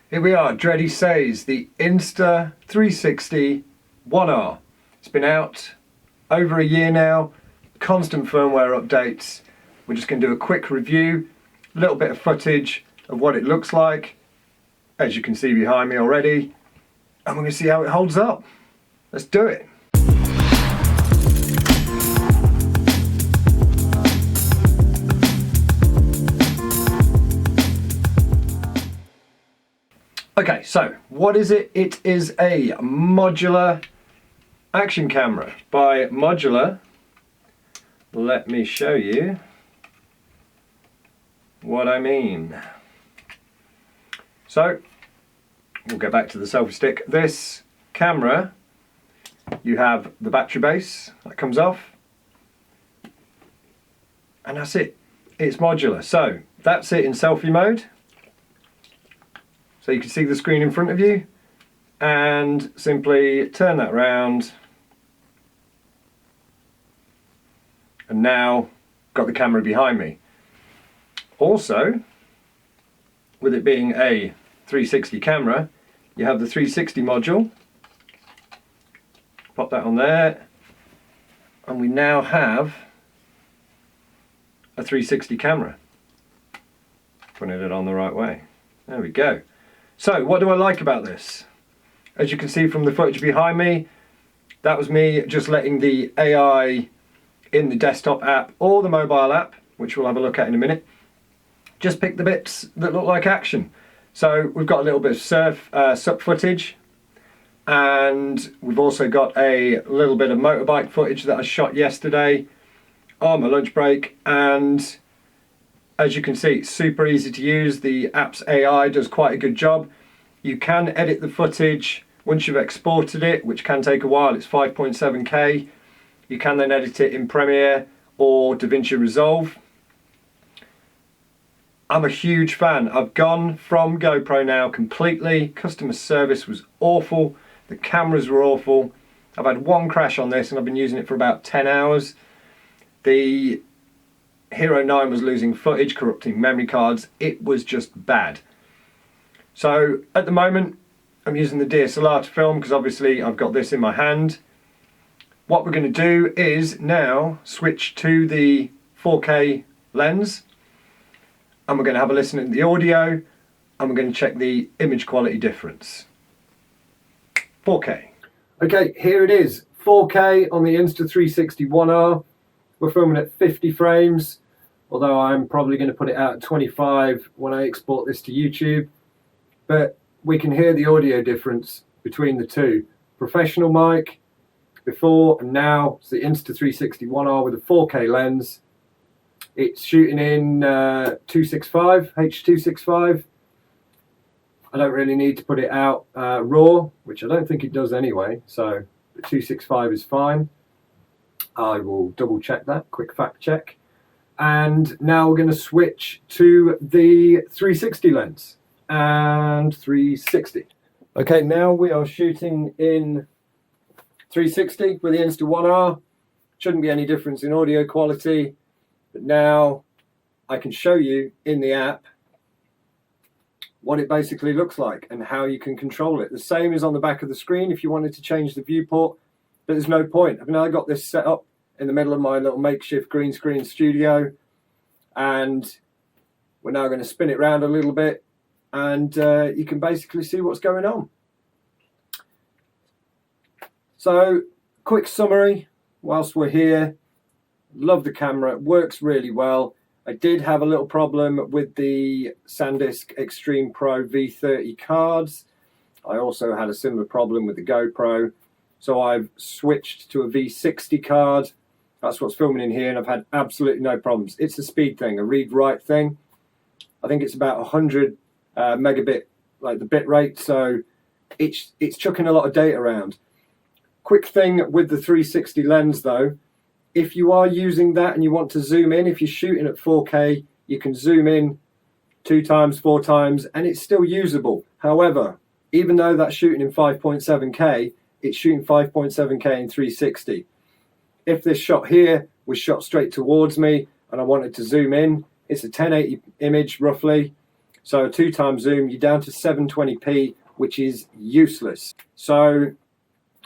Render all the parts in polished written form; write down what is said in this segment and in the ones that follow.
Here we are, Dreadysays, the Insta360 One R. It's been out over a year now, constant firmware updates. We're just going to do a quick review, a little bit of footage of what it looks like, as you can see behind me already, and we're going to see how it holds up. Let's do it. Okay, so what is it? It is a modular action camera by Modular. Let me show you what I mean. So, we'll go back to the selfie stick. This camera, you have the battery base that comes off, and that's it. It's modular. So, that's it in selfie mode. So you can see the screen in front of you and simply turn that round, and now got the camera behind me. Also, with it being a 360 camera, you have the 360 module. Pop that on there, and we now have a 360 camera. Putting it on the right way. There we go. So, what do I like about this? As you can see from the footage behind me, that was me just letting the AI in the desktop app or the mobile app, which we'll have a look at in a minute, just pick the bits that look like action. So we've got a little bit of SUP footage, and we've also got a little bit of motorbike footage that I shot yesterday on my lunch break, and as you can see, it's super easy to use. The app's AI does quite a good job. You can edit the footage once you've exported it, which can take a while. It's 5.7K. You can then edit it in Premiere or DaVinci Resolve. I'm a huge fan. I've gone from GoPro now completely. Customer service was awful. The cameras were awful. I've had one crash on this and I've been using it for about 10 hours. The Hero 9 was losing footage, corrupting memory cards. It was just bad. So at the moment I'm using the DSLR to film because obviously I've got this in my hand. What we're going to do is now switch to the 4K lens, and we're going to have a listen to the audio, and we're going to check the image quality difference. 4K. Okay, here it is. 4K on the Insta360 One R. We're filming at 50 frames, although I'm probably going to put it out at 25 when I export this to YouTube. But we can hear the audio difference between the two. Professional mic before and now. It's the Insta360 One R with a 4K lens. It's shooting in 265, H265. I don't really need to put it out raw, which I don't think it does anyway, so the 265 is fine. I will double check that, quick fact check. And now we're going to switch to the 360 lens and 360. Okay, now we are shooting in 360 with the Insta 1R. Shouldn't be any difference in audio quality, but now I can show you in the app what it basically looks like and how you can control it. The same is on the back of the screen if you wanted to change the viewport, but there's no point. I've now got this set up in the middle of my little makeshift green screen studio, and we're now going to spin it around a little bit, and you can basically see what's going on. So, quick summary whilst we're here. Love the camera, it works really well. I did have a little problem with the SanDisk Extreme Pro V30 cards. I also had a similar problem with the GoPro, so I've switched to a V60 card. That's what's filming in here, and I've had absolutely no problems. It's a speed thing, a read-write thing. I think it's about 100 megabit, like the bit rate, so it's chucking a lot of data around. Quick thing with the 360 lens though, if you are using that and you want to zoom in, if you're shooting at 4K, you can zoom in 2 times, 4 times, and it's still usable. However, even though that's shooting in 5.7K, it's shooting 5.7K in 360. If this shot here was shot straight towards me and I wanted to zoom in, it's a 1080 image roughly, So a 2x zoom, you're down to 720p, which is useless. So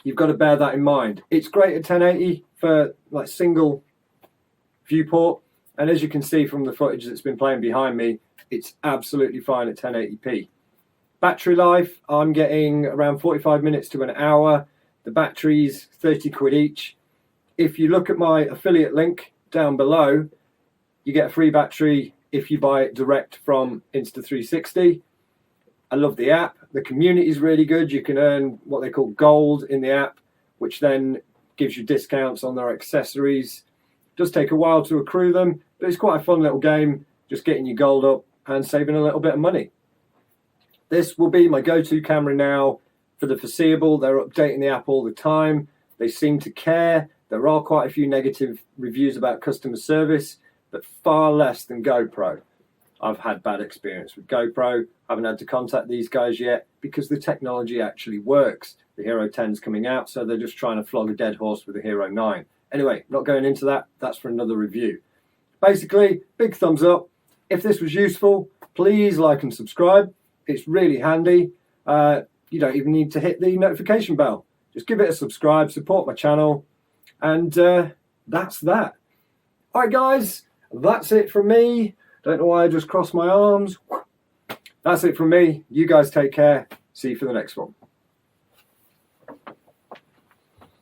you've got to bear that in mind. It's great at 1080 for like single viewport, and as you can see from the footage that's been playing behind me, it's absolutely fine at 1080p. Battery life, I'm getting around 45 minutes to an hour. The batteries, 30 quid each. If you look at my affiliate link down below, you get a free battery if you buy it direct from Insta360. I love the app. The community is really good. You can earn what they call gold in the app, which then gives you discounts on their accessories. It does take a while to accrue them, but it's quite a fun little game, just getting your gold up and saving a little bit of money. This will be my go-to camera now for the foreseeable. They're updating the app all the time. They seem to care. There are quite a few negative reviews about customer service, but far less than GoPro. I've had bad experience with GoPro. I haven't had to contact these guys yet because the technology actually works. The Hero 10's coming out, so they're just trying to flog a dead horse with the Hero 9. Anyway, not going into that. That's for another review. Basically, big thumbs up. If this was useful, please like and subscribe. It's really handy. You don't even need to hit the notification bell. Just give it a subscribe, support my channel, and that's that. All right, guys, that's it from me. Don't know why I just crossed my arms. That's it from me. You guys take care. See you for the next one.